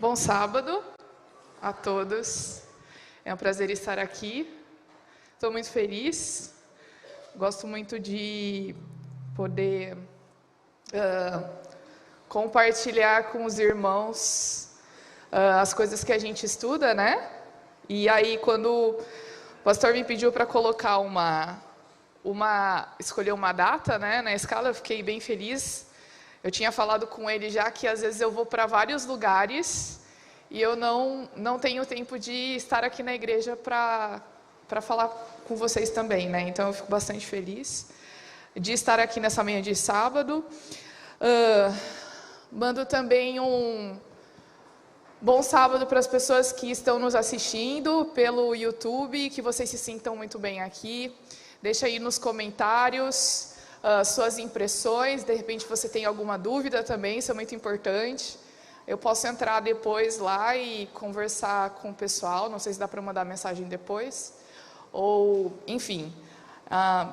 Bom sábado a todos. É um prazer estar aqui. Estou muito feliz. Gosto muito de poder compartilhar com os irmãos as coisas que a gente estuda, né? E aí, quando o pastor me pediu para colocar escolher uma data, né, na escala, eu fiquei bem feliz. Eu tinha falado com ele já que às vezes eu vou para vários lugares e eu não tenho tempo de estar aqui na igreja para falar com vocês também, né? Então eu fico bastante feliz de estar aqui nessa manhã de sábado. Mando também um bom sábado para as pessoas que estão nos assistindo pelo YouTube, que vocês se sintam muito bem aqui. Deixa aí nos comentários suas impressões, de repente você tem alguma dúvida também, isso é muito importante. Eu posso entrar depois lá e conversar com o pessoal, não sei se dá para mandar mensagem depois, ou enfim,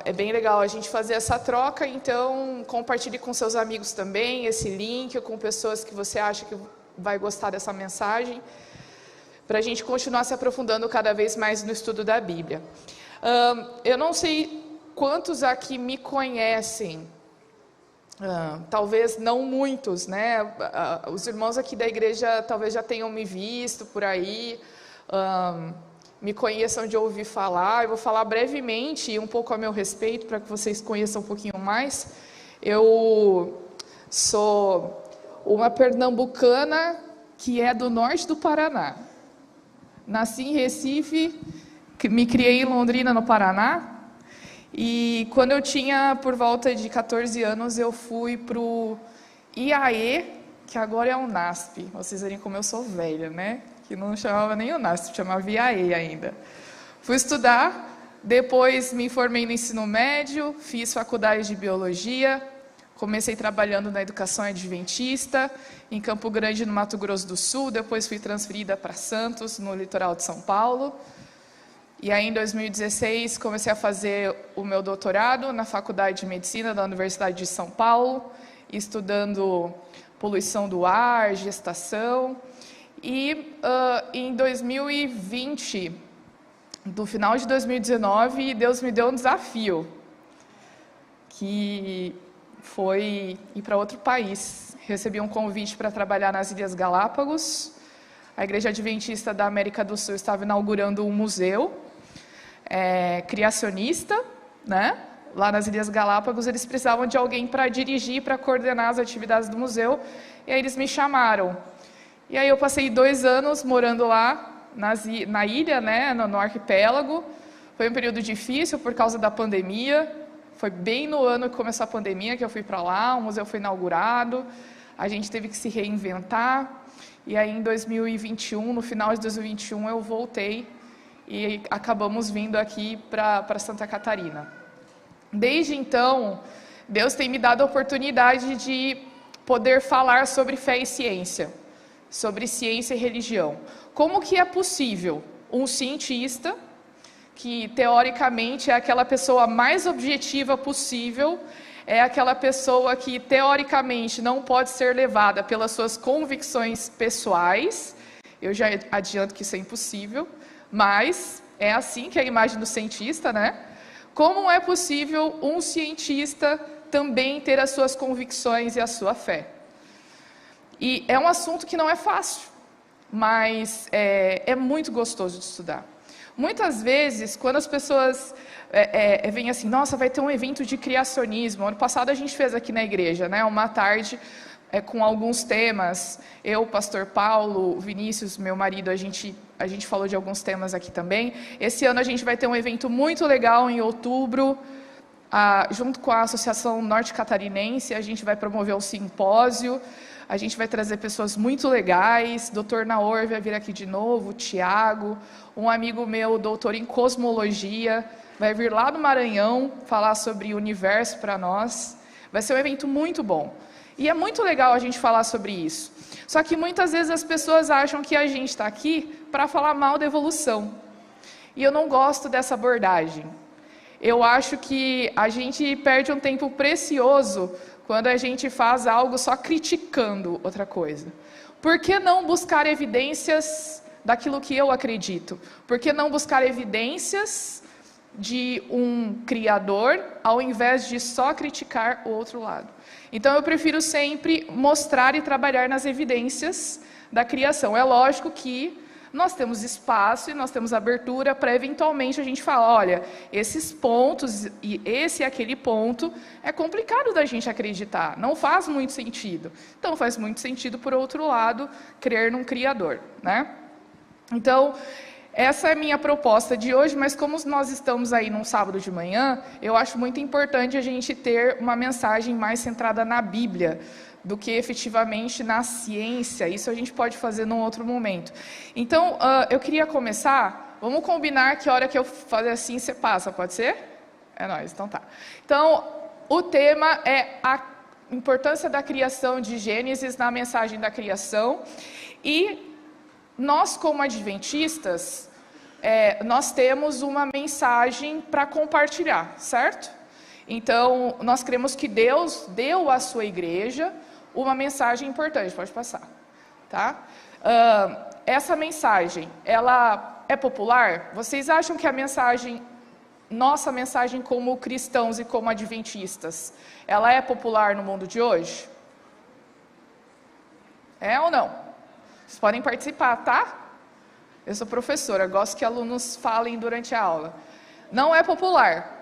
é bem legal a gente fazer essa troca, então compartilhe com seus amigos também esse link, com pessoas que você acha que vai gostar dessa mensagem, para a gente continuar se aprofundando cada vez mais no estudo da Bíblia. Eu não sei quantos aqui me conhecem, talvez não muitos, né? Os irmãos aqui da igreja talvez já tenham me visto por aí, me conheçam de ouvir falar. Eu vou falar brevemente um pouco a meu respeito, para que vocês conheçam um pouquinho mais. Eu sou uma pernambucana que é do norte do Paraná. Nasci em Recife, me criei em Londrina, no Paraná. E quando eu tinha por volta de 14 anos, eu fui para o IAE, que agora é o NASP. Vocês verem como eu sou velha, né? Que não chamava nem o NASP, chamava IAE ainda. Fui estudar, depois me formei no ensino médio, fiz faculdade de biologia, comecei trabalhando na educação adventista, em Campo Grande, no Mato Grosso do Sul, depois fui transferida para Santos, no litoral de São Paulo. E aí, em 2016, comecei a fazer o meu doutorado na Faculdade de Medicina da Universidade de São Paulo, estudando poluição do ar, gestação. E em 2020, no final de 2019, Deus me deu um desafio, que foi ir para outro país. Recebi um convite para trabalhar nas Ilhas Galápagos. A Igreja Adventista da América do Sul estava inaugurando um museu criacionista, né? Lá nas Ilhas Galápagos, eles precisavam de alguém para dirigir, para coordenar as atividades do museu, e aí eles me chamaram. E aí eu passei 2 anos morando lá, na ilha, né? No arquipélago. Foi um período difícil por causa da pandemia, foi bem no ano que começou a pandemia que eu fui para lá, o museu foi inaugurado, a gente teve que se reinventar, e aí em 2021, no final de 2021, eu voltei, e acabamos vindo aqui para Santa Catarina. Desde então, Deus tem me dado a oportunidade de poder falar sobre fé e ciência, sobre ciência e religião. Como que é possível um cientista, que teoricamente é aquela pessoa mais objetiva possível, é aquela pessoa que teoricamente não pode ser levada pelas suas convicções pessoais, eu já adianto que isso é impossível, mas é assim que é a imagem do cientista, né? Como é possível um cientista também ter as suas convicções e a sua fé? E é um assunto que não é fácil, mas é muito gostoso de estudar. Muitas vezes, quando as pessoas vêm assim, nossa, vai ter um evento de criacionismo. Ano passado a gente fez aqui na igreja, né, uma tarde com alguns temas. Eu, o pastor Paulo, o Vinícius, meu marido, a gente falou de alguns temas aqui também. Esse ano a gente vai ter um evento muito legal em outubro, junto com a Associação Norte Catarinense, a gente vai promover um simpósio, a gente vai trazer pessoas muito legais, Dr. Naor vai vir aqui de novo, o Tiago, um amigo meu, doutor em cosmologia, vai vir lá do Maranhão falar sobre o universo para nós. Vai ser um evento muito bom. E é muito legal a gente falar sobre isso. Só que muitas vezes as pessoas acham que a gente está aqui para falar mal da evolução. E eu não gosto dessa abordagem. Eu acho que a gente perde um tempo precioso quando a gente faz algo só criticando outra coisa. por que não buscar evidências daquilo que eu acredito? Por que não buscar evidências de um Criador, ao invés de só criticar o outro lado? Então eu prefiro sempre mostrar e trabalhar nas evidências da criação. É lógico que nós temos espaço e nós temos abertura para eventualmente a gente falar, olha, esses pontos e esse e aquele ponto é complicado da gente acreditar, não faz muito sentido. Então faz muito sentido, por outro lado, crer num Criador, né? Então, essa é a minha proposta de hoje, mas como nós estamos aí num sábado de manhã, eu acho muito importante a gente ter uma mensagem mais centrada na Bíblia, do que efetivamente na ciência. Isso a gente pode fazer num outro momento. Então, eu queria começar, vamos combinar que a hora que eu fazer assim, você passa, pode ser? É nóis, então tá. Então, o tema é a importância da criação de Gênesis na mensagem da criação. E nós, como adventistas, nós temos uma mensagem para compartilhar, certo? Então, nós cremos que Deus deu à sua igreja uma mensagem importante. Pode passar, tá? Essa mensagem, ela é popular? Vocês acham que a mensagem, nossa mensagem como cristãos e como adventistas, ela é popular no mundo de hoje? É ou não? Vocês podem participar, tá? Eu sou professora, gosto que alunos falem durante a aula. Não é popular.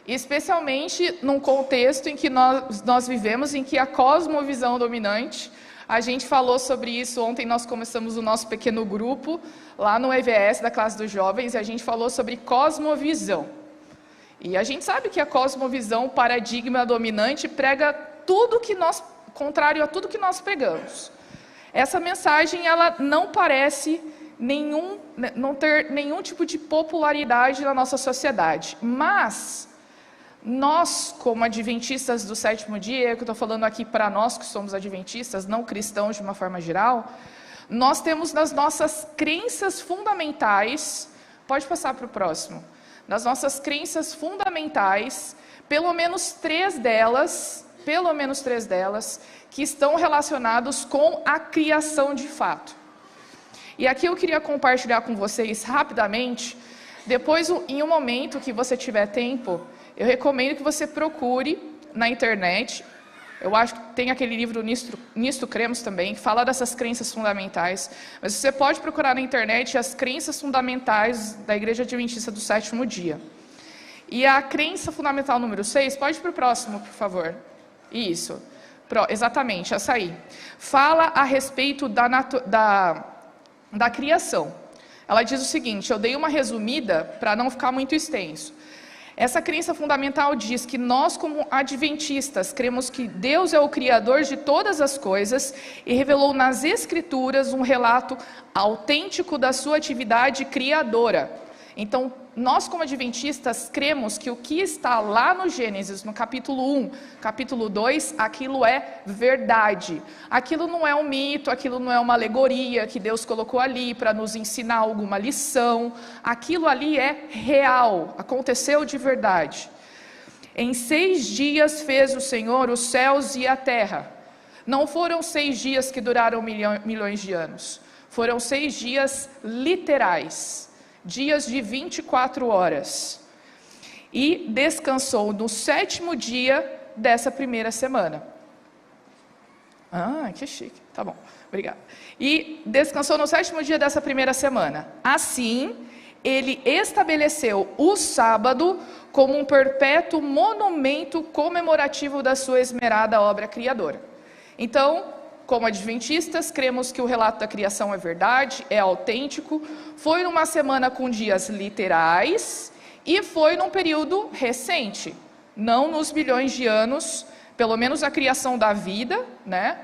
Especialmente num contexto em que nós vivemos, em que a cosmovisão dominante, a gente falou sobre isso ontem, nós começamos o nosso pequeno grupo, lá no EVS da classe dos jovens, e a gente falou sobre cosmovisão. E a gente sabe que a cosmovisão, o paradigma dominante, prega tudo que nós, contrário a tudo que nós pregamos. Essa mensagem, ela não parece não ter nenhum tipo de popularidade na nossa sociedade, mas nós, como adventistas do sétimo dia, que eu estou falando aqui para nós que somos adventistas, não cristãos de uma forma geral, nós temos nas nossas crenças fundamentais, pode passar para o próximo, nas nossas crenças fundamentais, pelo menos três delas, que estão relacionados com a criação de fato. E aqui eu queria compartilhar com vocês rapidamente, depois em um momento que você tiver tempo, eu recomendo que você procure na internet, eu acho que tem aquele livro Nisto Cremos também, que fala dessas crenças fundamentais, mas você pode procurar na internet as crenças fundamentais da Igreja Adventista do Sétimo Dia. E a crença fundamental número 6, pode ir para o próximo, por favor. Isso, exatamente, essa aí. Fala a respeito da criação. Ela diz o seguinte, eu dei uma resumida para não ficar muito extenso. Essa crença fundamental diz que nós, como adventistas, cremos que Deus é o Criador de todas as coisas e revelou nas Escrituras um relato autêntico da sua atividade criadora. Então, nós como adventistas cremos que o que está lá no Gênesis, no capítulo 1, capítulo 2, aquilo é verdade. Aquilo não é um mito, aquilo não é uma alegoria que Deus colocou ali para nos ensinar alguma lição. Aquilo ali é real, aconteceu de verdade. Em 6 dias fez o Senhor os céus e a terra. Não foram 6 dias que duraram milhões de anos. Foram 6 dias literais. Dias de 24 horas, e descansou no 7º dia dessa primeira semana. Ah, que chique, tá bom, obrigada. E descansou no 7º dia dessa primeira semana. Assim, ele estabeleceu o sábado como um perpétuo monumento comemorativo da sua esmerada obra criadora. Então, como adventistas, cremos que o relato da criação é verdade, é autêntico, foi numa semana com dias literais e foi num período recente, não nos bilhões de anos, pelo menos a criação da vida, né?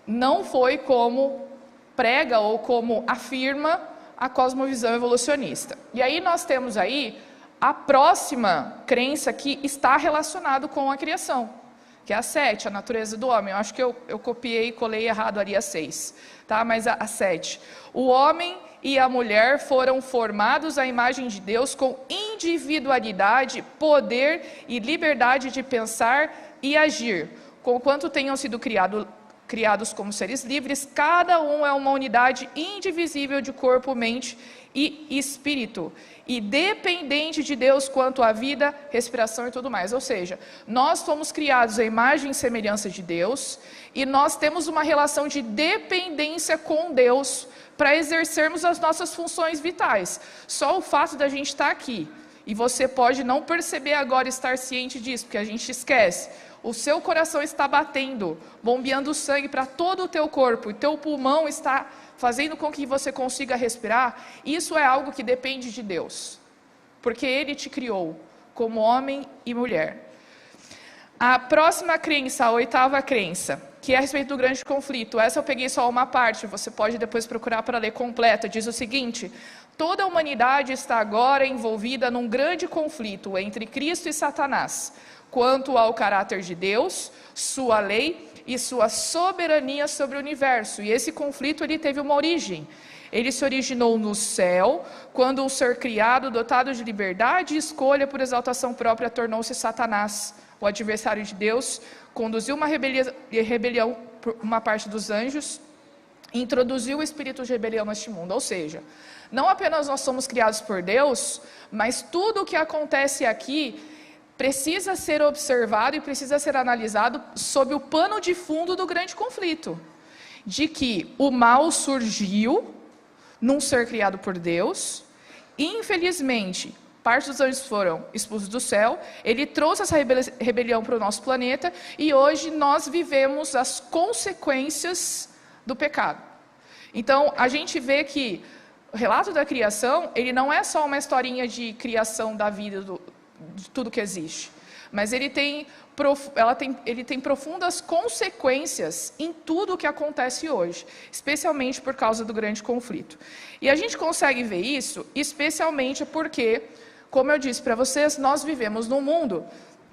Não foi como prega ou como afirma a cosmovisão evolucionista. E aí nós temos aí a próxima crença que está relacionada com a criação, que é a 7, a natureza do homem. Eu acho que eu copiei e colei errado ali a 6, tá? Mas a 7. O homem e a mulher foram formados à imagem de Deus com individualidade, poder e liberdade de pensar e agir, conquanto tenham sido criados criados como seres livres, cada um é uma unidade indivisível de corpo, mente e espírito, e dependente de Deus quanto à vida, respiração e tudo mais. Ou seja, nós fomos criados à imagem e semelhança de Deus, e nós temos uma relação de dependência com Deus para exercermos as nossas funções vitais. Só o fato da gente estar aqui, e você pode não perceber agora, estar ciente disso, porque a gente esquece. O seu coração está batendo, bombeando sangue para todo o teu corpo, e teu pulmão está fazendo com que você consiga respirar. Isso é algo que depende de Deus, porque Ele te criou como homem e mulher. A próxima crença, a 8ª crença, que é a respeito do grande conflito. Essa eu peguei só uma parte, você pode depois procurar para ler completa. Diz o seguinte: toda a humanidade está agora envolvida num grande conflito entre Cristo e Satanás, quanto ao caráter de Deus, sua lei e sua soberania sobre o universo. E esse conflito ele teve uma origem. Ele se originou no céu, quando um ser criado, dotado de liberdade e escolha por exaltação própria, tornou-se Satanás, o adversário de Deus, conduziu uma rebelião por uma parte dos anjos, e introduziu o espírito de rebelião neste mundo. Ou seja, não apenas nós somos criados por Deus, mas tudo o que acontece aqui precisa ser observado e precisa ser analisado sob o pano de fundo do grande conflito, de que o mal surgiu num ser criado por Deus, e infelizmente, parte dos anjos foram expulsos do céu, ele trouxe essa rebelião para o nosso planeta, e hoje nós vivemos as consequências do pecado. Então, a gente vê que o relato da criação, ele não é só uma historinha de criação da vida, de tudo que existe, mas ele tem profundas consequências em tudo o que acontece hoje, especialmente por causa do grande conflito. E a gente consegue ver isso especialmente porque, como eu disse para vocês, nós vivemos num mundo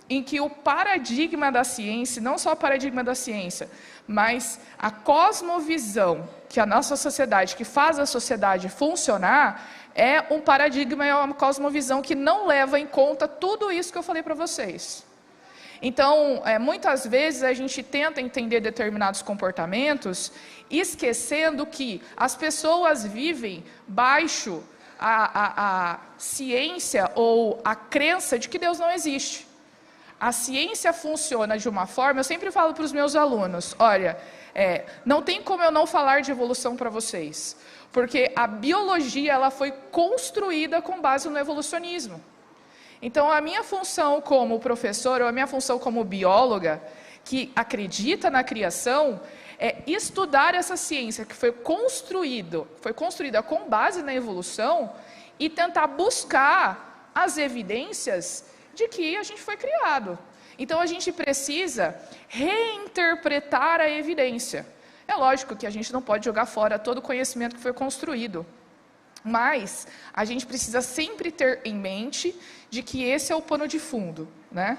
em que o paradigma da ciência, não só o paradigma da ciência, mas a cosmovisão que a nossa sociedade, que faz a sociedade funcionar, é um paradigma, é uma cosmovisão que não leva em conta tudo isso que eu falei para vocês. Então, muitas vezes a gente tenta entender determinados comportamentos, esquecendo que as pessoas vivem baixo a ciência ou a crença de que Deus não existe. A ciência funciona de uma forma, eu sempre falo para os meus alunos, olha, não tem como eu não falar de evolução para vocês, porque a biologia ela foi construída com base no evolucionismo. Então, a minha função como professor, ou a minha função como bióloga, que acredita na criação, é estudar essa ciência que foi construída com base na evolução e tentar buscar as evidências de que a gente foi criado. Então, a gente precisa reinterpretar a evidência. É lógico que a gente não pode jogar fora todo o conhecimento que foi construído, mas a gente precisa sempre ter em mente de que esse é o pano de fundo, né?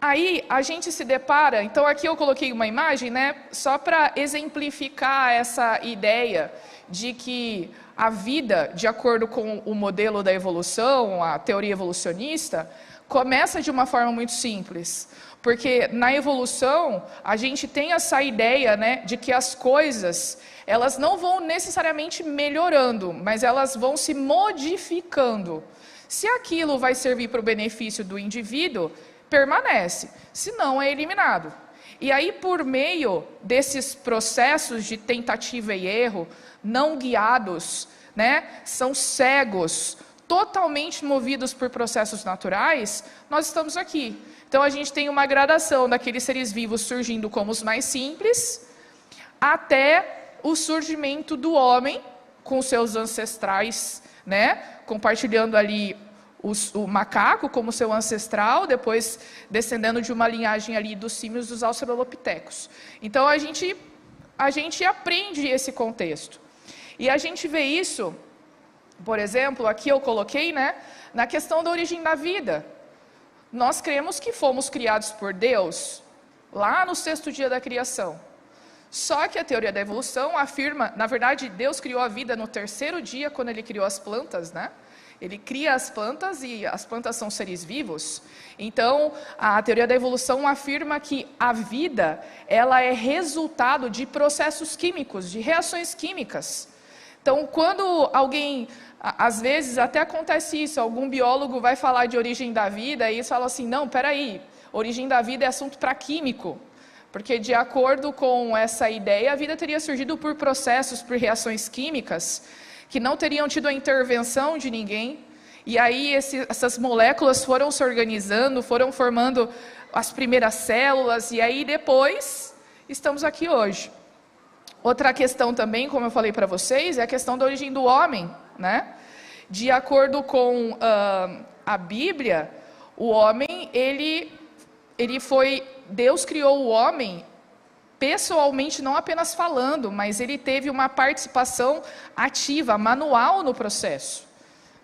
Aí a gente se depara, então aqui eu coloquei uma imagem, né, só para exemplificar essa ideia de que a vida, de acordo com o modelo da evolução, a teoria evolucionista, começa de uma forma muito simples. Porque na evolução, a gente tem essa ideia, né, de que as coisas, elas não vão necessariamente melhorando, mas elas vão se modificando. Se aquilo vai servir para o benefício do indivíduo, permanece, se não é eliminado. E aí, por meio desses processos de tentativa e erro, não guiados, né, são cegos, totalmente movidos por processos naturais, nós estamos aqui. Então, a gente tem uma gradação daqueles seres vivos surgindo como os mais simples, até o surgimento do homem, com seus ancestrais, né, compartilhando ali o macaco como seu ancestral, depois descendendo de uma linhagem ali dos símios dos australopitecos. Então, a gente aprende esse contexto. E a gente vê isso, por exemplo, aqui eu coloquei, né, na questão da origem da vida. Nós cremos que fomos criados por Deus lá no 6º dia da criação. Só que a teoria da evolução afirma, na verdade, Deus criou a vida no 3º dia, quando Ele criou as plantas, né? Ele cria as plantas e as plantas são seres vivos. Então, a teoria da evolução afirma que a vida, ela é resultado de processos químicos, de reações químicas. Então, quando alguém, às vezes até acontece isso, algum biólogo vai falar de origem da vida e eles falam assim, não, peraí, origem da vida é assunto para químico. Porque, de acordo com essa ideia, a vida teria surgido por processos, por reações químicas, que não teriam tido a intervenção de ninguém, e aí essas moléculas foram se organizando, foram formando as primeiras células, e aí depois estamos aqui hoje. Outra questão também, como eu falei para vocês, é a questão da origem do homem, né? De acordo com a Bíblia, o homem, Deus criou o homem pessoalmente, não apenas falando, mas ele teve uma participação ativa, manual no processo,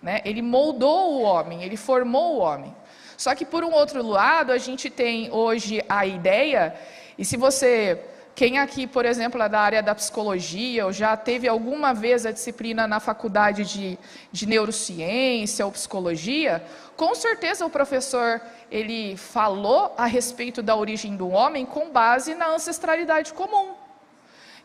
né? Ele moldou o homem, ele formou o homem. Só que, por um outro lado, a gente tem hoje a ideia, e se quem aqui, por exemplo, é da área da psicologia, ou já teve alguma vez a disciplina na faculdade de neurociência ou psicologia, com certeza o professor, ele falou a respeito da origem do homem com base na ancestralidade comum.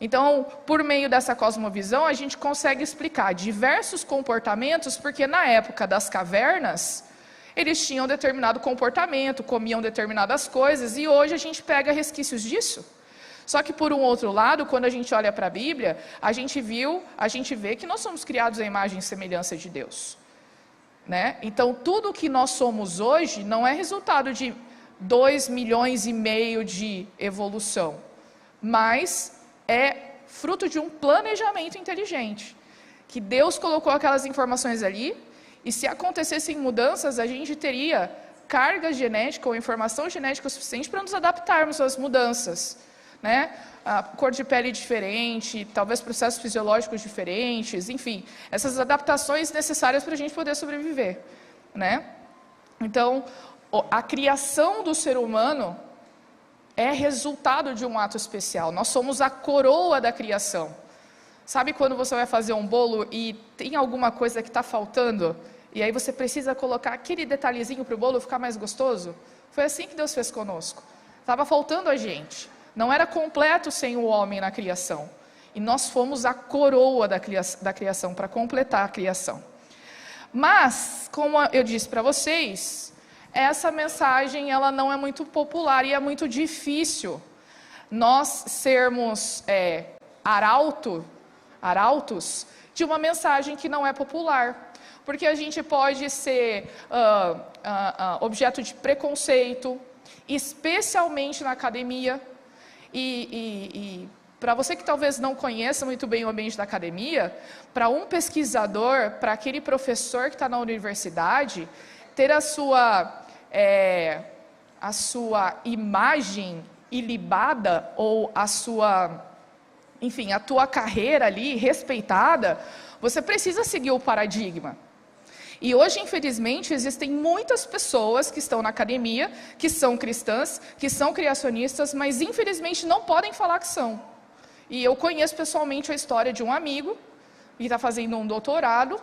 Então, por meio dessa cosmovisão, a gente consegue explicar diversos comportamentos, porque na época das cavernas, eles tinham determinado comportamento, comiam determinadas coisas, e hoje a gente pega resquícios disso. Só que, por um outro lado, quando a gente olha para a Bíblia, a gente vê que nós somos criados à imagem e semelhança de Deus, né? Então, tudo que nós somos hoje não é resultado de 2,5 milhões de evolução, mas é fruto de um planejamento inteligente, que Deus colocou aquelas informações ali, e se acontecessem mudanças, a gente teria carga genética ou informação genética suficiente para nos adaptarmos às mudanças, né? A cor de pele diferente, talvez processos fisiológicos diferentes, enfim, essas adaptações necessárias para a gente poder sobreviver, né? Então, a criação do ser humano é resultado de um ato especial. Nós somos a coroa da criação. Sabe quando você vai fazer um bolo e tem alguma coisa que está faltando, e aí você precisa colocar aquele detalhezinho para o bolo ficar mais gostoso? Foi assim que Deus fez conosco. Estava faltando a gente. Não era completo sem o homem na criação. E nós fomos a coroa da criação, para completar a criação. Mas, como eu disse para vocês, essa mensagem ela não é muito popular e é muito difícil nós sermos arautos de uma mensagem que não é popular. Porque a gente pode ser objeto de preconceito, especialmente na academia. E para você que talvez não conheça muito bem o ambiente da academia, para um pesquisador, para aquele professor que está na universidade, ter a sua imagem ilibada ou a tua carreira ali respeitada, você precisa seguir o paradigma. E hoje, infelizmente, existem muitas pessoas que estão na academia, que são cristãs, que são criacionistas, mas infelizmente não podem falar que são. E eu conheço pessoalmente a história de um amigo, que está fazendo um doutorado,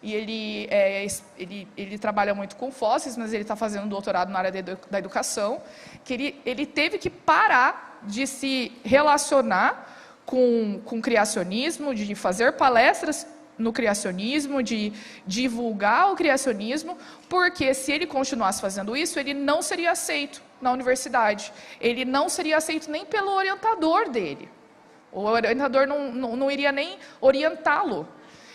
e ele trabalha muito com fósseis, mas ele está fazendo um doutorado na área da educação, que ele teve que parar de se relacionar com criacionismo, de fazer palestras no criacionismo, de divulgar o criacionismo, porque se ele continuasse fazendo isso, ele não seria aceito na universidade. Ele não seria aceito nem pelo orientador dele. O orientador não iria nem orientá-lo.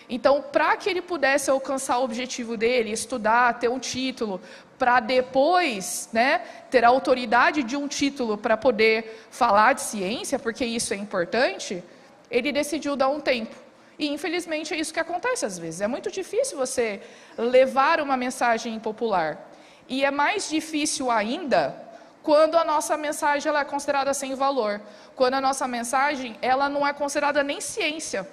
Então, para que ele pudesse alcançar o objetivo dele, estudar, ter um título, para depois, né, ter a autoridade de um título para poder falar de ciência, porque isso é importante, ele decidiu dar um tempo. E, infelizmente, é isso que acontece às vezes. É muito difícil você levar uma mensagem popular. E é mais difícil ainda quando a nossa mensagem ela é considerada sem valor. Quando a nossa mensagem ela não é considerada nem ciência.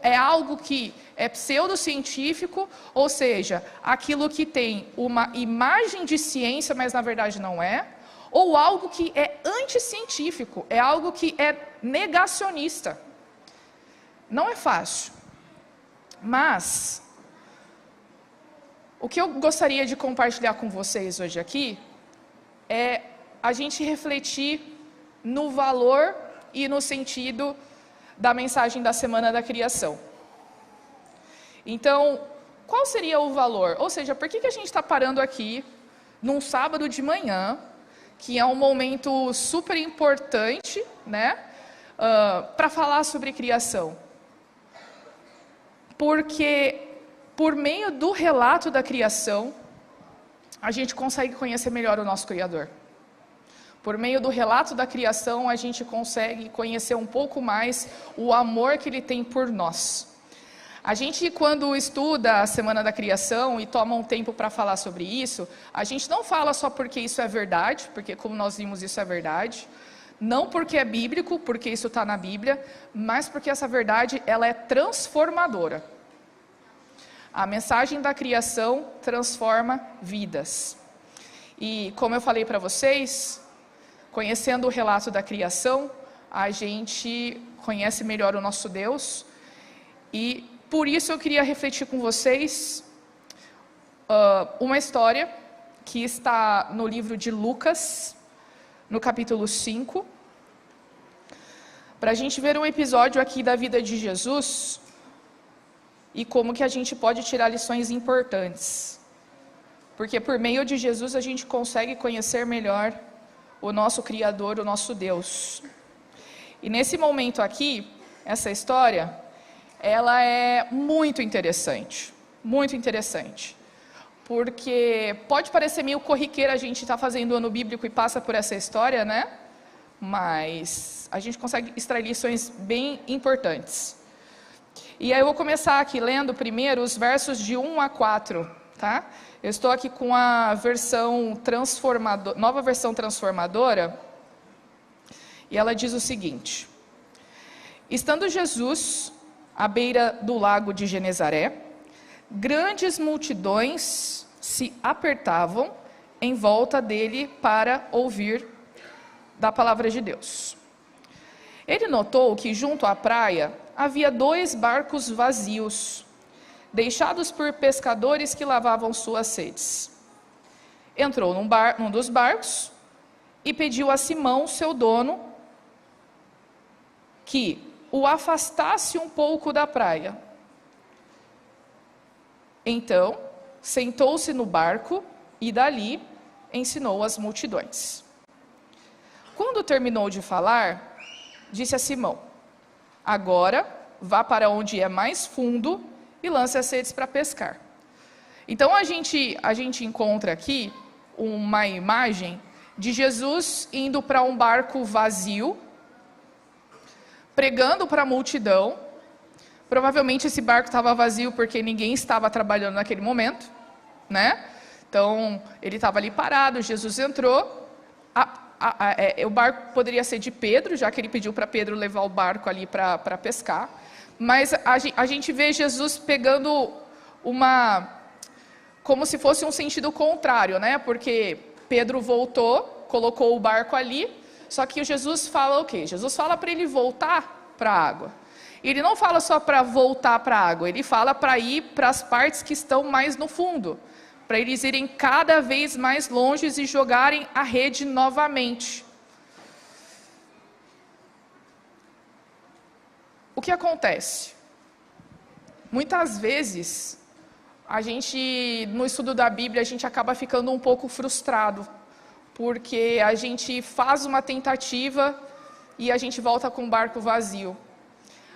É algo que é pseudocientífico, ou seja, aquilo que tem uma imagem de ciência, mas na verdade não é, ou algo que é anticientífico, é algo que é negacionista. Não é fácil, mas O que eu gostaria de compartilhar com vocês hoje aqui é a gente refletir no valor e no sentido da mensagem da Semana da Criação. Então, qual seria o valor? Ou seja, por que a gente está parando aqui num sábado de manhã, que é um momento super importante, né, para falar sobre criação? Porque por meio do relato da criação, a gente consegue conhecer melhor o nosso Criador. Por meio do relato da criação, a gente consegue conhecer um pouco mais o amor que Ele tem por nós. A gente, quando estuda a Semana da Criação e toma um tempo para falar sobre isso, a gente não fala só porque isso é verdade, porque como nós vimos isso é verdade, não porque é bíblico, porque isso está na Bíblia, mas porque essa verdade ela é transformadora. A mensagem da criação transforma vidas. E como eu falei para vocês, conhecendo o relato da criação, a gente conhece melhor o nosso Deus. E por isso eu queria refletir com vocês uma história que está no livro de Lucas, no capítulo 5. Para a gente ver um episódio aqui da vida de Jesus e como que a gente pode tirar lições importantes. Porque por meio de Jesus a gente consegue conhecer melhor o nosso Criador, o nosso Deus. E nesse momento aqui, essa história, ela é muito interessante. Muito interessante. Porque pode parecer meio corriqueira a gente estar fazendo ano bíblico e passa por essa história, né? Mas a gente consegue extrair lições bem importantes. E aí eu vou começar aqui lendo primeiro os versos de 1 a 4, tá? Eu estou aqui com a versão transformadora, nova versão transformadora, e ela diz o seguinte: Estando Jesus à beira do lago de Genezaré, grandes multidões se apertavam em volta dele para ouvir da palavra de Deus. Ele notou que junto à praia havia 2 barcos vazios, deixados por pescadores que lavavam suas sedes. Entrou num dos barcos e pediu a Simão, seu dono, que o afastasse um pouco da praia. Então, sentou-se no barco e dali ensinou as multidões. Quando terminou de falar, disse a Simão: Agora vá para onde é mais fundo e lance as redes para pescar. Então a gente encontra aqui uma imagem de Jesus indo para um barco vazio, pregando para a multidão. Provavelmente esse barco estava vazio porque ninguém estava trabalhando naquele momento, né? Então ele estava ali parado, Jesus entrou. O barco poderia ser de Pedro, já que ele pediu para Pedro levar o barco ali para pescar. Mas a gente vê Jesus pegando como se fosse um sentido contrário, né? Porque Pedro voltou, colocou o barco ali, só que Jesus fala o quê? Jesus fala para ele voltar para a água. Ele não fala só para voltar para a água, ele fala para ir para as partes que estão mais no fundo, para eles irem cada vez mais longe e jogarem a rede novamente. O que acontece? Muitas vezes, no estudo da Bíblia, a gente acaba ficando um pouco frustrado, porque a gente faz uma tentativa e a gente volta com o barco vazio.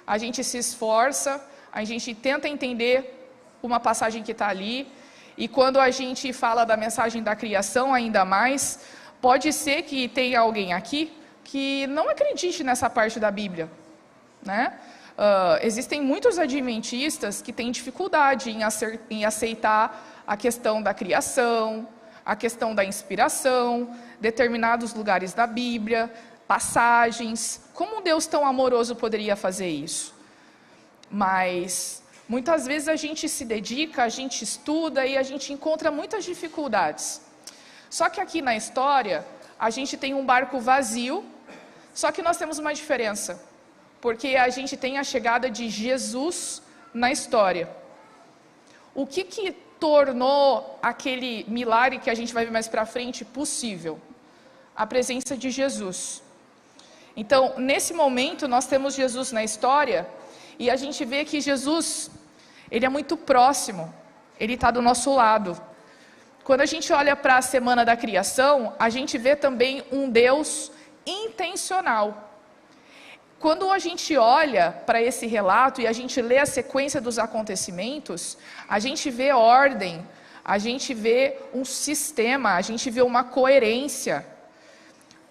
A gente se esforça, a gente tenta entender uma passagem que está ali, e quando a gente fala da mensagem da criação ainda mais, pode ser que tenha alguém aqui que não acredite nessa parte da Bíblia, né? Existem muitos adventistas que têm dificuldade em aceitar a questão da criação, a questão da inspiração, determinados lugares da Bíblia, passagens. Como um Deus tão amoroso poderia fazer isso? Mas muitas vezes a gente se dedica, a gente estuda e a gente encontra muitas dificuldades. Só que aqui na história, a gente tem um barco vazio, só que nós temos uma diferença, porque a gente tem a chegada de Jesus na história. O que tornou aquele milagre que a gente vai ver mais para frente possível? A presença de Jesus. Então, nesse momento, nós temos Jesus na história, e a gente vê que Jesus, ele é muito próximo, ele está do nosso lado. Quando a gente olha para a semana da criação, a gente vê também um Deus intencional. Quando a gente olha para esse relato e a gente lê a sequência dos acontecimentos, a gente vê ordem, a gente vê um sistema, a gente vê uma coerência.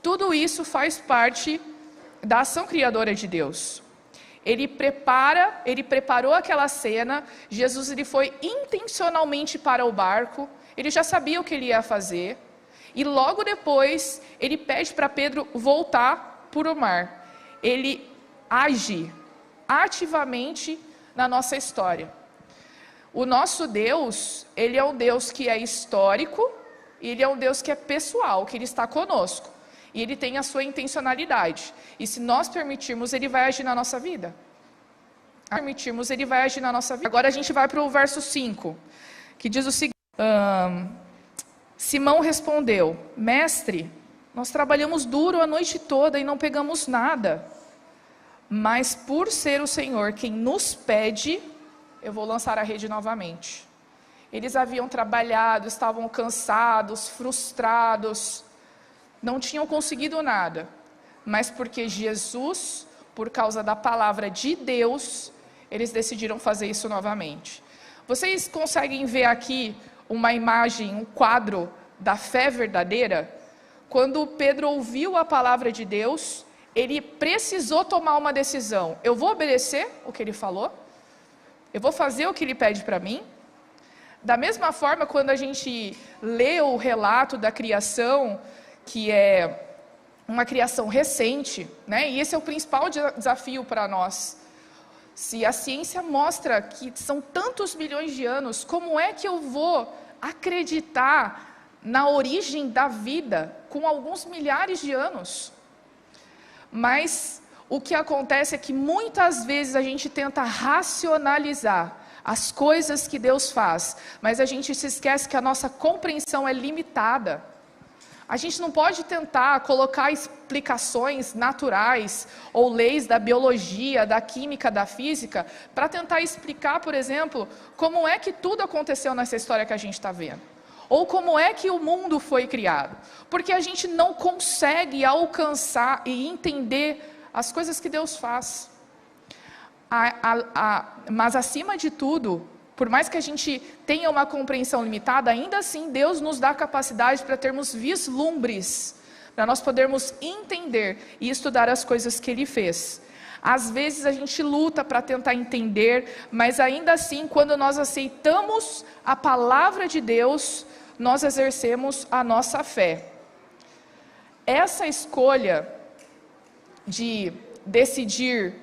Tudo isso faz parte da ação criadora de Deus. Ele preparou aquela cena. Jesus, ele foi intencionalmente para o barco, ele já sabia o que ele ia fazer, e logo depois ele pede para Pedro voltar para o mar. Ele age ativamente na nossa história. O nosso Deus, ele é um Deus que é histórico, e ele é um Deus que é pessoal, que ele está conosco. E ele tem a sua intencionalidade. E se nós permitirmos, ele vai agir na nossa vida. Permitirmos, ele vai agir na nossa vida. Agora a gente vai para o verso 5, que diz o seguinte: Simão respondeu: Mestre, nós trabalhamos duro a noite toda e não pegamos nada. Mas por ser o Senhor quem nos pede, eu vou lançar a rede novamente. Eles haviam trabalhado, estavam cansados, frustrados, não tinham conseguido nada, mas porque Jesus, por causa da palavra de Deus, eles decidiram fazer isso novamente. Vocês conseguem ver aqui uma imagem, um quadro da fé verdadeira? Quando Pedro ouviu a palavra de Deus, ele precisou tomar uma decisão. Eu vou obedecer o que ele falou? Eu vou fazer o que ele pede para mim? Da mesma forma, quando a gente lê o relato da criação, que é uma criação recente, né? E esse é o principal desafio para nós. Se a ciência mostra que são tantos milhões de anos, como é que eu vou acreditar na origem da vida com alguns milhares de anos? Mas o que acontece é que muitas vezes a gente tenta racionalizar as coisas que Deus faz, mas a gente se esquece que a nossa compreensão é limitada. A gente não pode tentar colocar explicações naturais ou leis da biologia, da química, da física, para tentar explicar, por exemplo, como é que tudo aconteceu nessa história que a gente está vendo. Ou como é que o mundo foi criado. Porque a gente não consegue alcançar e entender as coisas que Deus faz. Mas acima de tudo, por mais que a gente tenha uma compreensão limitada, ainda assim Deus nos dá capacidade para termos vislumbres, para nós podermos entender e estudar as coisas que Ele fez. Às vezes a gente luta para tentar entender, mas ainda assim, quando nós aceitamos a palavra de Deus, nós exercemos a nossa fé. Essa escolha de decidir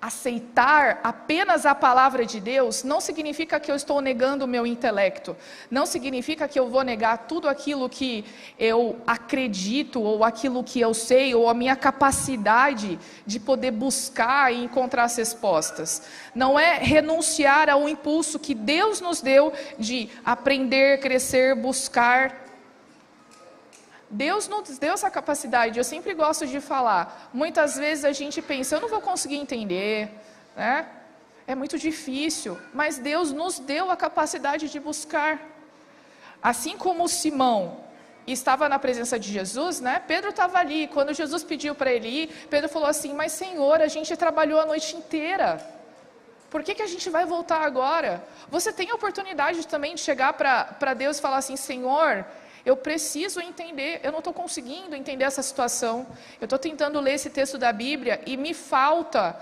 aceitar apenas a palavra de Deus não significa que eu estou negando o meu intelecto, não significa que eu vou negar tudo aquilo que eu acredito, ou aquilo que eu sei, ou a minha capacidade de poder buscar e encontrar as respostas. Não é renunciar ao impulso que Deus nos deu de aprender, crescer, buscar. Deus nos deu essa capacidade. Eu sempre gosto de falar, muitas vezes a gente pensa, eu não vou conseguir entender, né? É muito difícil, mas Deus nos deu a capacidade de buscar. Assim como Simão estava na presença de Jesus, né? Pedro estava ali, quando Jesus pediu para ele ir, Pedro falou assim: mas Senhor, a gente trabalhou a noite inteira, por que a gente vai voltar agora? Você tem a oportunidade também de chegar para Deus e falar assim: Senhor, eu preciso entender, eu não estou conseguindo entender essa situação, eu estou tentando ler esse texto da Bíblia e me falta,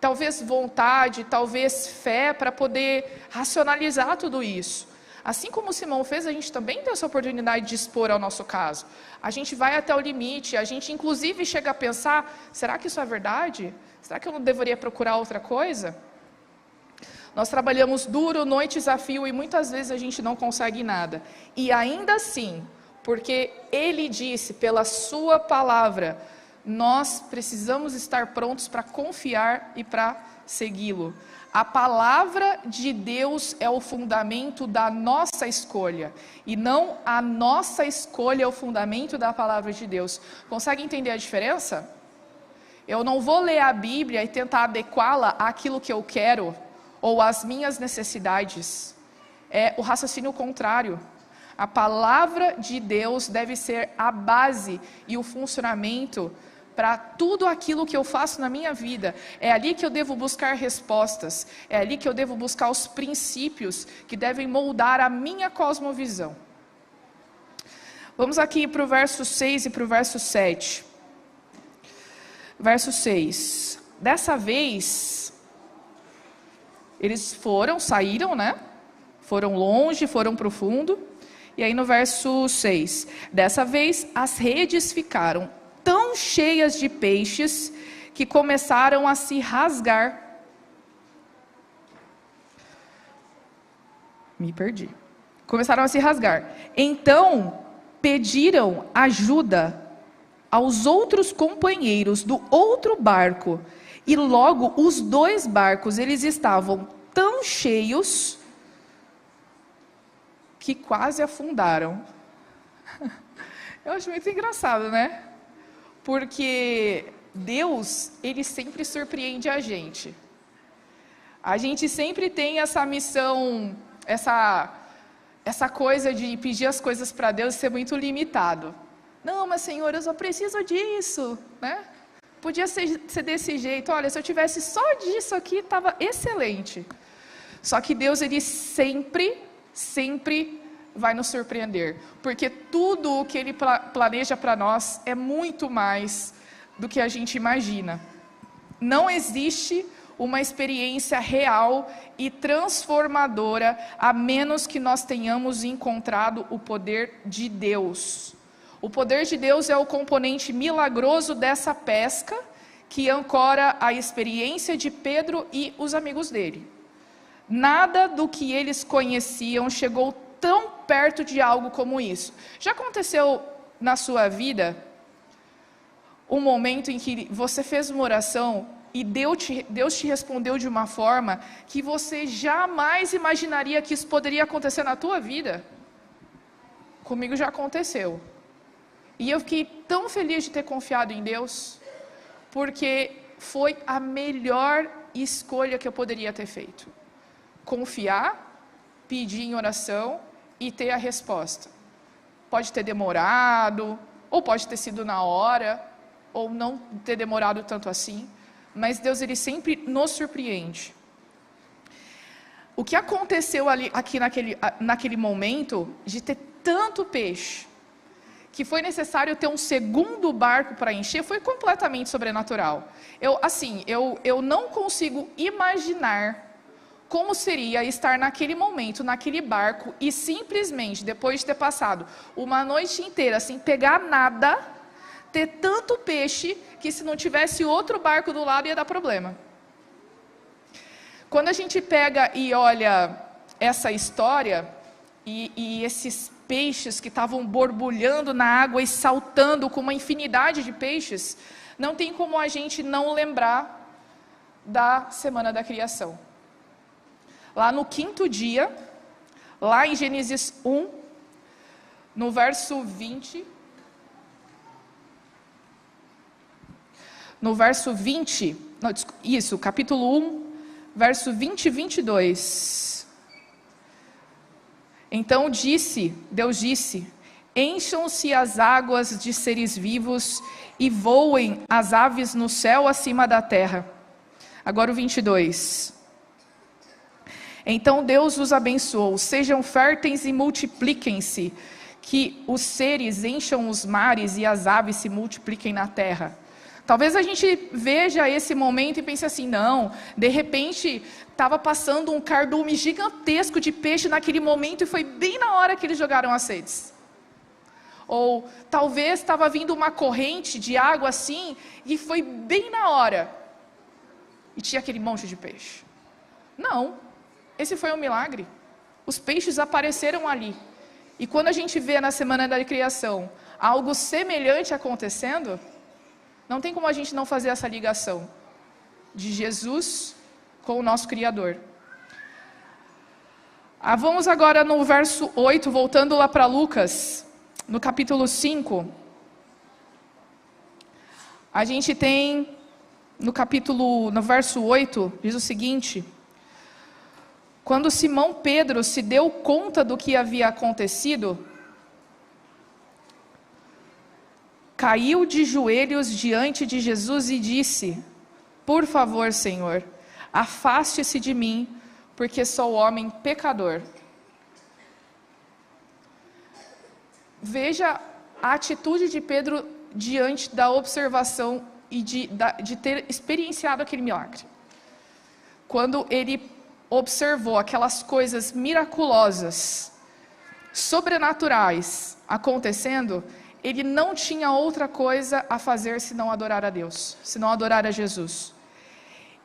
talvez vontade, talvez fé, para poder racionalizar tudo isso. Assim como Simão fez, a gente também tem essa oportunidade de expor ao nosso caso. A gente vai até o limite, a gente inclusive chega a pensar, será que isso é verdade? Será que eu não deveria procurar outra coisa? Nós trabalhamos duro, noite, desafio, e muitas vezes a gente não consegue nada. E ainda assim, porque Ele disse, pela sua palavra, nós precisamos estar prontos para confiar e para segui-lo. A palavra de Deus é o fundamento da nossa escolha, e não a nossa escolha é o fundamento da palavra de Deus. Consegue entender a diferença? Eu não vou ler a Bíblia e tentar adequá-la àquilo que eu quero, ou às minhas necessidades. É o raciocínio contrário. A palavra de Deus deve ser a base e o funcionamento para tudo aquilo que eu faço na minha vida. É ali que eu devo buscar respostas, é ali que eu devo buscar os princípios que devem moldar a minha cosmovisão. Vamos aqui para o verso 6 e para o verso 7. Verso 6. Dessa vez, eles saíram, né? Foram longe, foram para o fundo. E aí no verso 6. Dessa vez, as redes ficaram tão cheias de peixes que começaram a se rasgar. Me perdi. Começaram a se rasgar. Então, pediram ajuda aos outros companheiros do outro barco. E logo os 2 barcos, eles estavam tão cheios que quase afundaram. Eu acho muito engraçado, né? Porque Deus, Ele sempre surpreende a gente. A gente sempre tem essa missão, essa coisa de pedir as coisas para Deus e ser muito limitado. Não, mas Senhor, eu só preciso disso, né? Podia ser desse jeito. Olha, se eu tivesse só disso aqui, estava excelente. Só que Deus, Ele sempre vai nos surpreender, porque tudo o que Ele planeja para nós é muito mais do que a gente imagina. Não existe uma experiência real e transformadora a menos que nós tenhamos encontrado o poder de Deus. O poder de Deus é o componente milagroso dessa pesca que ancora a experiência de Pedro e os amigos dele. Nada do que eles conheciam chegou tão perto de algo como isso. Já aconteceu na sua vida um momento em que você fez uma oração e Deus te respondeu de uma forma que você jamais imaginaria que isso poderia acontecer na tua vida? Comigo já aconteceu. E eu fiquei tão feliz de ter confiado em Deus, porque foi a melhor escolha que eu poderia ter feito. Confiar, pedir em oração e ter a resposta. Pode ter demorado, ou pode ter sido na hora, ou não ter demorado tanto assim, mas Deus, Ele sempre nos surpreende. O que aconteceu aqui naquele momento, de ter tanto peixe, que foi necessário ter um segundo barco para encher, foi completamente sobrenatural. Eu não consigo imaginar como seria estar naquele momento, naquele barco, e simplesmente, depois de ter passado uma noite inteira sem pegar nada, ter tanto peixe, que se não tivesse outro barco do lado ia dar problema. Quando a gente pega e olha essa história, e esses peixes que estavam borbulhando na água e saltando com uma infinidade de peixes, não tem como a gente não lembrar da Semana da Criação. Lá no 5º dia, lá em Gênesis 1, no verso 20, capítulo 1, verso 20 e 22. Então Deus disse, encham-se as águas de seres vivos e voem as aves no céu acima da terra. Agora o 22. Então Deus os abençoou, sejam férteis e multipliquem-se, que os seres encham os mares e as aves se multipliquem na terra. Talvez a gente veja esse momento e pense assim, não, de repente estava passando um cardume gigantesco de peixe naquele momento e foi bem na hora que eles jogaram as redes. Ou talvez estava vindo uma corrente de água assim e foi bem na hora e tinha aquele monte de peixe. Não, esse foi um milagre. Os peixes apareceram ali. E quando a gente vê na Semana da Criação algo semelhante acontecendo, não tem como a gente não fazer essa ligação de Jesus com o nosso Criador. Vamos agora no verso 8, voltando lá para Lucas, no capítulo 5. A gente tem, no verso 8, diz o seguinte: quando Simão Pedro se deu conta do que havia acontecido, caiu de joelhos diante de Jesus e disse: por favor, Senhor, afaste-se de mim, porque sou homem pecador. Veja a atitude de Pedro diante da observação e de ter experienciado aquele milagre. Quando ele observou aquelas coisas miraculosas, sobrenaturais acontecendo, ele não tinha outra coisa a fazer senão adorar a Deus, senão adorar a Jesus.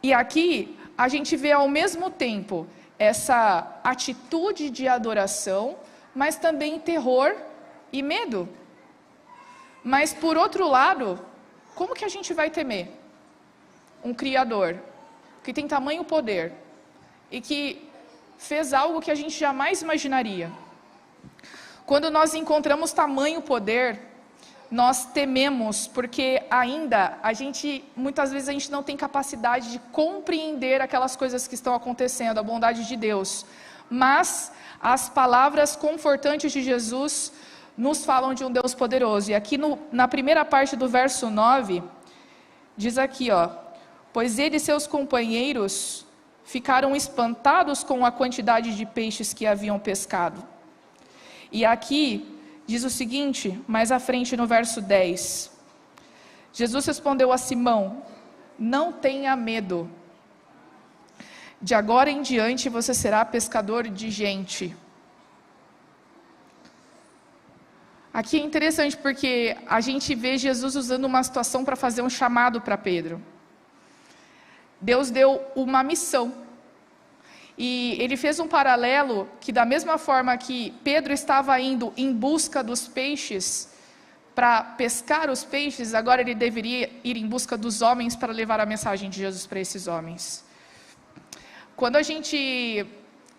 E aqui a gente vê ao mesmo tempo essa atitude de adoração, mas também terror e medo. Mas por outro lado, como que a gente vai temer um Criador que tem tamanho poder e que fez algo que a gente jamais imaginaria? Quando nós encontramos tamanho poder, nós tememos, porque ainda muitas vezes a gente não tem capacidade de compreender aquelas coisas que estão acontecendo, a bondade de Deus. Mas as palavras confortantes de Jesus nos falam de um Deus poderoso. E aqui na primeira parte do verso 9, diz aqui, pois ele e seus companheiros ficaram espantados com a quantidade de peixes que haviam pescado. E aqui diz o seguinte, mais à frente no verso 10. Jesus respondeu a Simão: não tenha medo. De agora em diante você será pescador de gente. Aqui é interessante porque a gente vê Jesus usando uma situação para fazer um chamado para Pedro. Deus deu uma missão. E ele fez um paralelo que, da mesma forma que Pedro estava indo em busca dos peixes, para pescar os peixes, agora ele deveria ir em busca dos homens para levar a mensagem de Jesus para esses homens. Quando a gente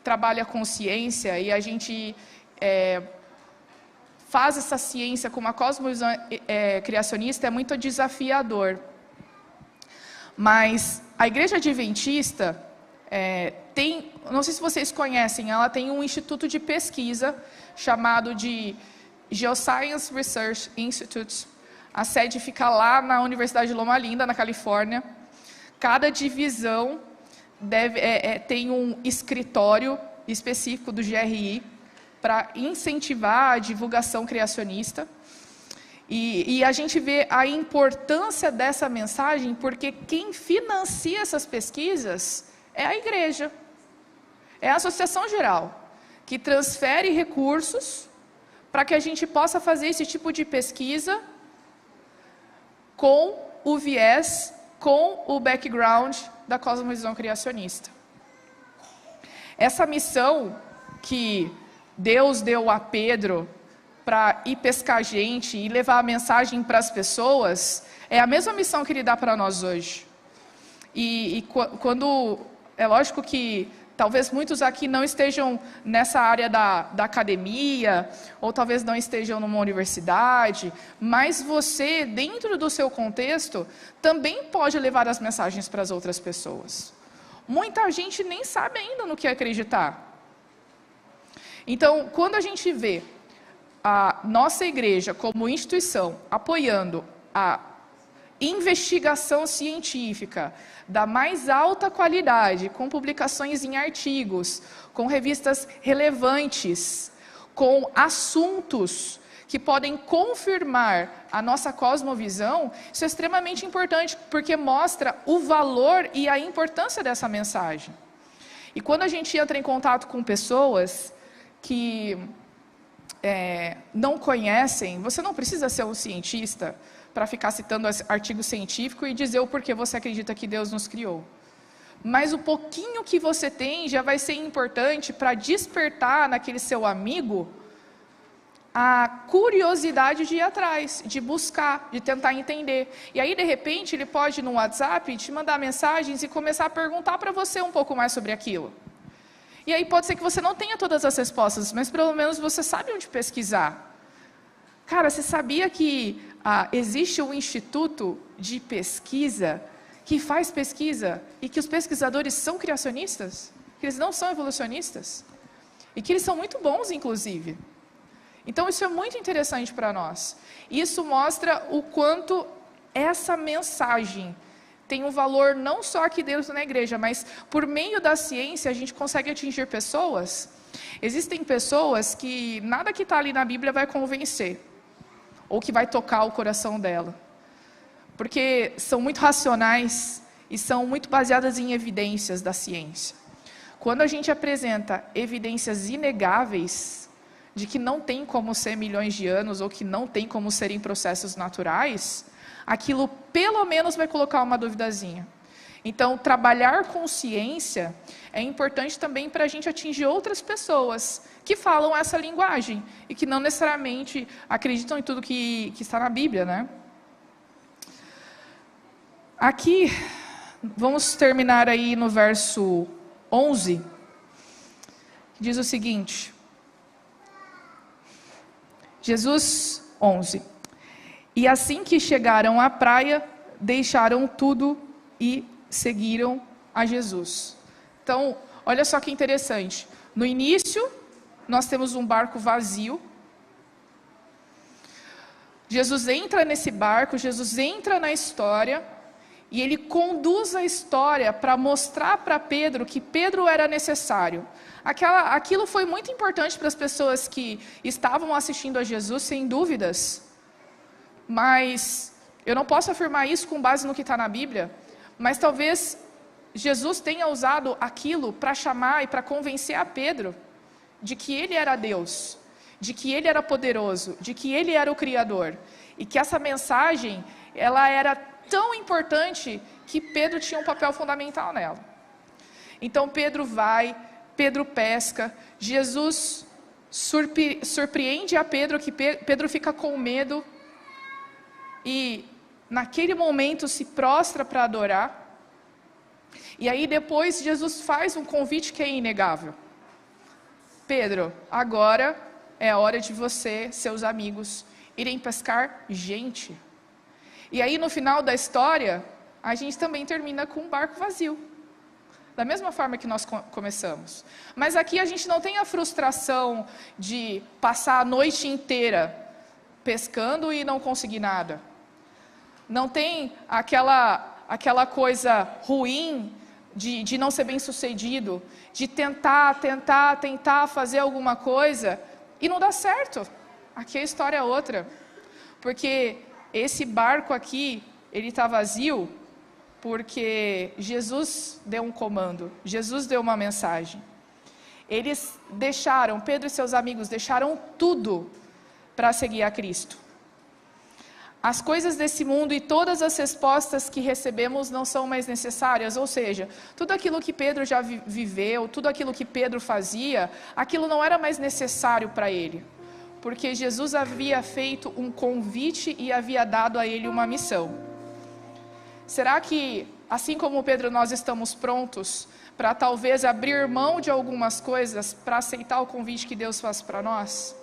trabalha com ciência e a gente faz essa ciência com uma cosmovisão criacionista, é muito desafiador. Mas a Igreja Adventista não sei se vocês conhecem, ela tem um instituto de pesquisa chamado de Geoscience Research Institute. A sede fica lá na Universidade de Loma Linda, na Califórnia. Cada divisão tem um escritório específico do GRI para incentivar a divulgação criacionista. E a gente vê a importância dessa mensagem, porque quem financia essas pesquisas é a igreja, é a Associação Geral, que transfere recursos para que a gente possa fazer esse tipo de pesquisa com o viés, com o background da cosmovisão criacionista. Essa missão que Deus deu a Pedro para ir pescar gente e levar a mensagem para as pessoas, é a mesma missão que Ele dá para nós hoje. Quando... É lógico que talvez muitos aqui não estejam nessa área da academia, ou talvez não estejam numa universidade, mas você, dentro do seu contexto, também pode levar as mensagens para as outras pessoas. Muita gente nem sabe ainda no que acreditar. Então, quando a gente vê a nossa igreja como instituição apoiando a investigação científica da mais alta qualidade, com publicações em artigos, com revistas relevantes, com assuntos que podem confirmar a nossa cosmovisão, isso é extremamente importante, porque mostra o valor e a importância dessa mensagem. E quando a gente entra em contato com pessoas que não conhecem, você não precisa ser um cientista para ficar citando artigo científico e dizer o porquê você acredita que Deus nos criou. Mas o pouquinho que você tem já vai ser importante para despertar naquele seu amigo a curiosidade de ir atrás, de buscar, de tentar entender. E aí, de repente, ele pode, no WhatsApp, te mandar mensagens e começar a perguntar para você um pouco mais sobre aquilo. E aí pode ser que você não tenha todas as respostas, mas pelo menos você sabe onde pesquisar. Cara, você sabia que existe um instituto de pesquisa que faz pesquisa e que os pesquisadores são criacionistas? Que eles não são evolucionistas? E que eles são muito bons, inclusive. Então, isso é muito interessante para nós. Isso mostra o quanto essa mensagem tem um valor não só aqui dentro na igreja, mas por meio da ciência a gente consegue atingir pessoas. Existem pessoas que nada que está ali na Bíblia vai convencer, ou que vai tocar o coração dela. Porque são muito racionais e são muito baseadas em evidências da ciência. Quando a gente apresenta evidências inegáveis de que não tem como ser milhões de anos ou que não tem como serem processos naturais, aquilo pelo menos vai colocar uma duvidazinha. Então, trabalhar com ciência é importante também para a gente atingir outras pessoas que falam essa linguagem e que não necessariamente acreditam em tudo que está na Bíblia, né? Aqui, vamos terminar aí no verso 11, que diz o seguinte, Jesus 11, e assim que chegaram à praia, deixaram tudo e seguiram a Jesus. Então, olha só que interessante, no início, nós temos um barco vazio, Jesus entra nesse barco, Jesus entra na história, e ele conduz a história para mostrar para Pedro que Pedro era necessário. Aquilo foi muito importante para as pessoas que estavam assistindo a Jesus, sem dúvidas. Mas eu não posso afirmar isso com base no que está na Bíblia. Mas talvez Jesus tenha usado aquilo para chamar e para convencer a Pedro de que ele era Deus, de que ele era poderoso, de que ele era o Criador. E que essa mensagem, ela era tão importante que Pedro tinha um papel fundamental nela. Então Pedro vai, Pedro pesca, Jesus surpreende a Pedro, que Pedro fica com medo e naquele momento se prostra para adorar. E aí depois Jesus faz um convite que é inegável. Pedro, agora é a hora de você, seus amigos, irem pescar gente. E aí no final da história, a gente também termina com um barco vazio. Da mesma forma que nós começamos. Mas aqui a gente não tem a frustração de passar a noite inteira pescando e não conseguir nada. Não tem aquela coisa ruim de não ser bem sucedido, de tentar fazer alguma coisa e não dá certo. Aqui a história é outra. Porque esse barco aqui, ele está vazio porque Jesus deu um comando, Jesus deu uma mensagem. Eles deixaram, Pedro e seus amigos deixaram tudo para seguir a Cristo. As coisas desse mundo e todas as respostas que recebemos não são mais necessárias, ou seja, tudo aquilo que Pedro já viveu, tudo aquilo que Pedro fazia, aquilo não era mais necessário para ele. Porque Jesus havia feito um convite e havia dado a ele uma missão. Será que, assim como Pedro, nós estamos prontos para talvez abrir mão de algumas coisas para aceitar o convite que Deus faz para nós?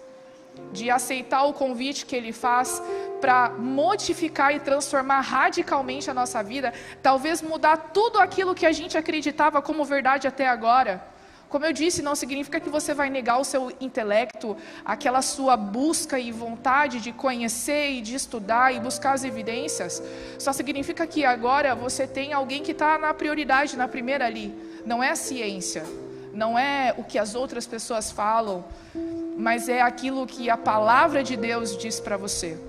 De aceitar o convite que Ele faz para modificar e transformar radicalmente a nossa vida, talvez mudar tudo aquilo que a gente acreditava como verdade até agora. Como eu disse, não significa que você vai negar o seu intelecto, aquela sua busca e vontade de conhecer e de estudar e buscar as evidências. Só significa que agora você tem alguém que está na prioridade, na primeira ali. Não é a ciência, não é o que as outras pessoas falam, mas é aquilo que a palavra de Deus diz para você.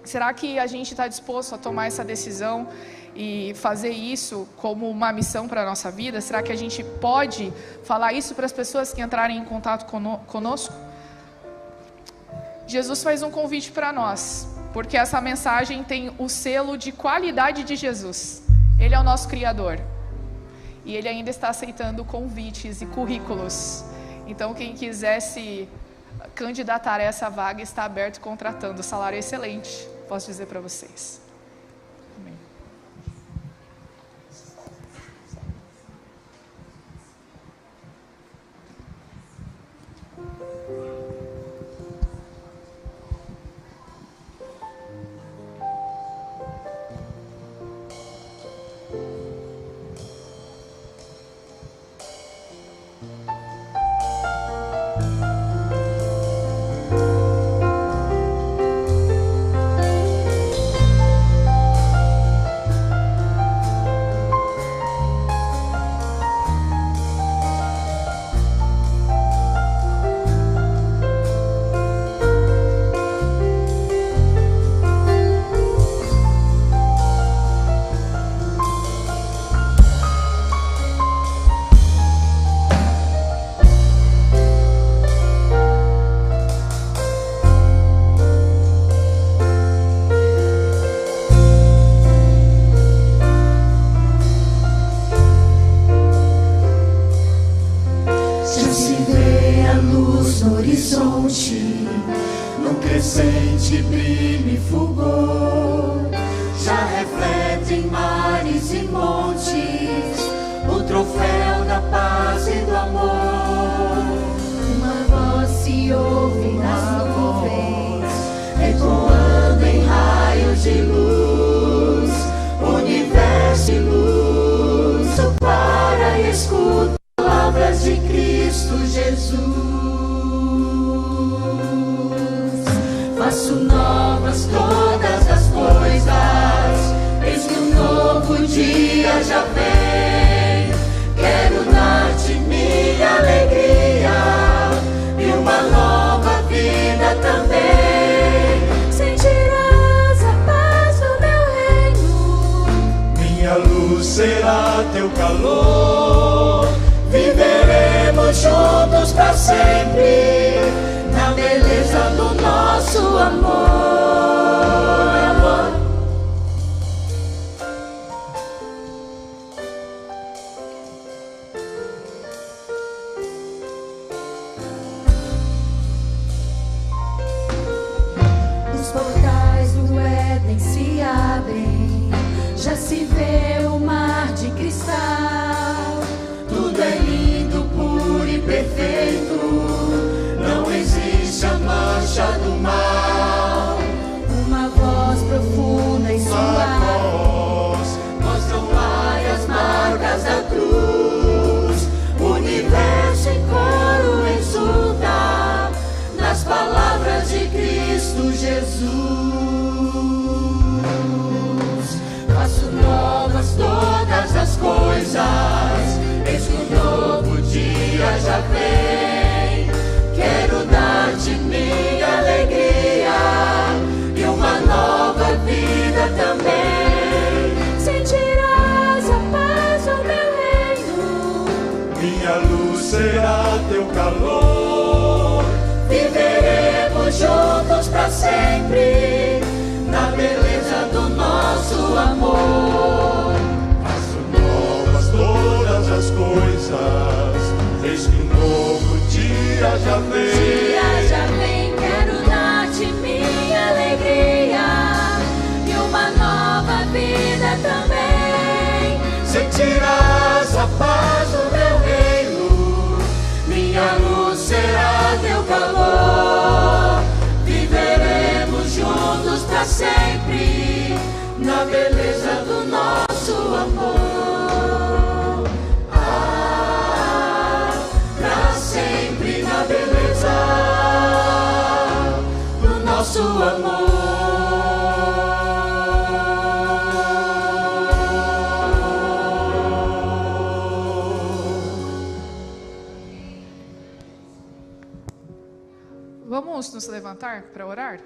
Será que a gente está disposto a tomar essa decisão e fazer isso como uma missão para a nossa vida? Será que a gente pode falar isso para as pessoas que entrarem em contato conosco? Jesus faz um convite para nós, porque essa mensagem tem o selo de qualidade de Jesus. Ele é o nosso Criador. E Ele ainda está aceitando convites e currículos. Então quem quisesse candidatar a essa vaga, está aberto contratando. O salário é excelente, posso dizer para vocês. Amém. Será teu calor, viveremos juntos para sempre, na beleza do nosso amor. Os portais do Éden se abrem, já se vê o mar de cristal. Tudo é lindo, puro e perfeito, não existe a mancha do mal. Uma voz profunda e suave mostram as marcas da cruz. O universo em coro exulta nas palavras de Cristo Jesus. Novas todas as coisas, eis que um novo dia já vem. Quero dar-te minha alegria e uma nova vida também. Sentirás a paz no meu reino, minha luz será teu calor. Viveremos juntos para sempre, na beleza do nosso amor. Faço novas todas as coisas, eis que um novo dia já vem. Quero dar-te minha alegria e uma nova vida também. Sentirás a paz do meu reino, minha luz será teu calor. Viveremos juntos para sempre, na beleza do nosso amor. Para sempre na beleza do nosso amor. Vamos nos levantar para orar?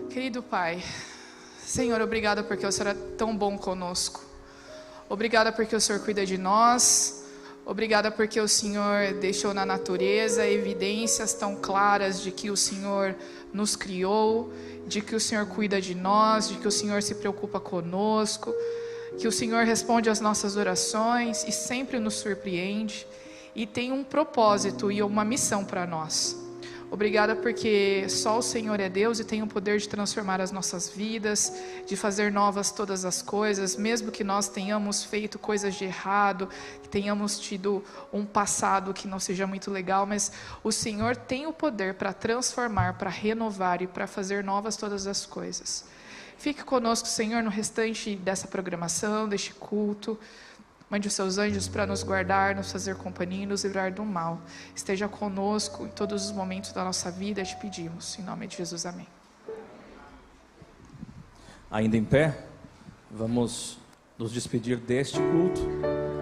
Querido Pai, Senhor, obrigada porque o Senhor é tão bom conosco. Obrigada porque o Senhor cuida de nós. Obrigada porque o Senhor deixou na natureza evidências tão claras de que o Senhor nos criou, de que o Senhor cuida de nós, de que o Senhor se preocupa conosco. que o Senhor responde às nossas orações e sempre nos surpreende e tem um propósito e uma missão para nós. Obrigada porque só o Senhor é Deus e tem o poder de transformar as nossas vidas, de fazer novas todas as coisas, mesmo que nós tenhamos feito coisas de errado, que tenhamos tido um passado que não seja muito legal, mas o Senhor tem o poder para transformar, para renovar e para fazer novas todas as coisas. Fique conosco, Senhor, no restante dessa programação, deste culto. Mande os seus anjos para nos guardar, nos fazer companhia e nos livrar do mal. Esteja conosco em todos os momentos da nossa vida, te pedimos. Em nome de Jesus, amém. Ainda em pé, vamos nos despedir deste culto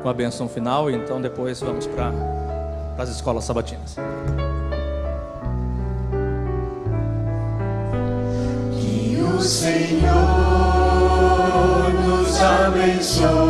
com a bênção final e então depois vamos para as escolas sabatinas. Que o Senhor nos abençoe.